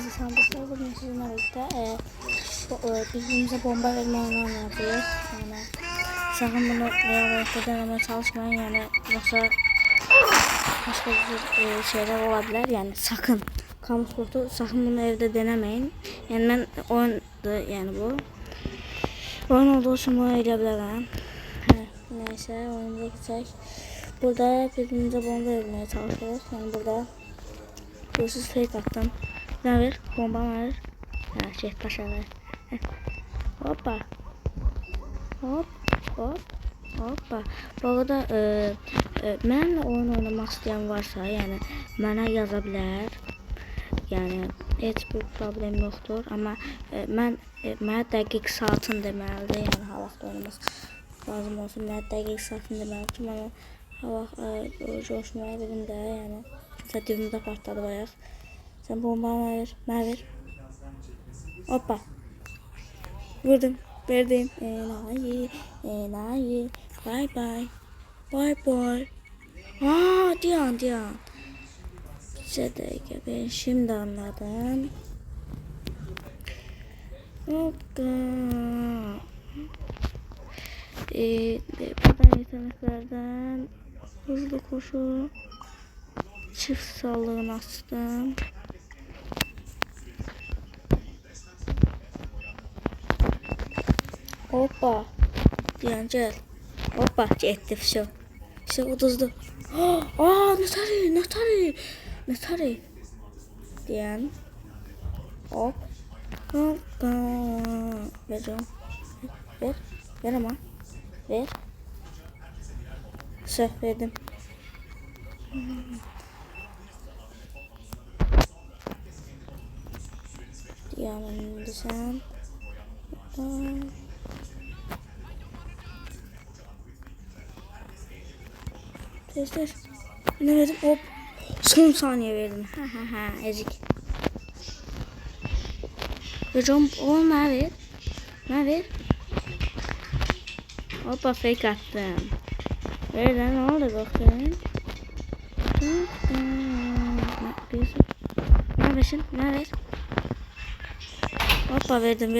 Hepinize selamlar. Bugün sizinle birlikte birbirimize bomba verme oyunu yapıyoruz. Yani sakın bunu real denemeye çalışmayın, yani yoksa başka bir şeyler olabilir. Yani sakın kamu spotu, sakın bunu evde denemeyin. Yani ben oyundu, yani bu oyun olduğu için bunu edebilirim. Neyse, oyunumuza geçecek. Burada birbirimize bomba vermeye çalışıyoruz. Yani burada hırsız fake attım. Ne ver? Bomba var. Ha, şey başarılı. Hoppa. Hop. Hop. Hoppa. Bu arada benimle oyun oynamak isteyen varsa, yani bana yazabilir. Yani hiç bir problem yoktur. Ama mənə dəqiq saatın deməlidir. Yəni ha vaxt oynamaq lazım olsun. Mənə dəqiq saatın deməlidir ki, mənə ha vaxt coşmaya bilim də. Yəni dibimdə partladı bayaq. Sen bombanı ver. Hoppa. Vurdum. Verdim. Enayi. Bye bye. Bye bye. Diyan. Bir ben şimdi anladım. Hoppa. Buradan yeteneklerden hızlı koşu. Çift sallığını açtım. Hoppa. Diyan gel. Hoppa getdi все. Все uduzdu. Natari. Diyan. Hop. Hoppa. Vereceğim. Ver ama. Ver. Все verdim. Diyanın sen. Tester. Ne verdim? Hop. Son saniye verdim. Ezik. Hocam o ne ver? Hoppa fake attım. Ver lan, ne oldu bakın. Ne ver? Hoppa verdim.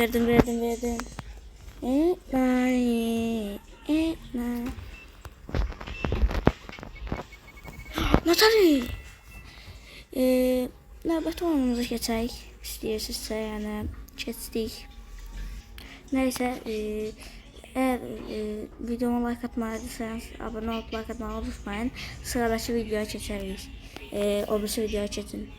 Natali. Növbəti oyunumuza keçək. İstəyirsinizsə, yəni keçdik. Neyse, eğer videoma like atmadıysanız abone olup like atmayı unutmayın. Sıradaki videoya geçeriz. O bir videoya geçin.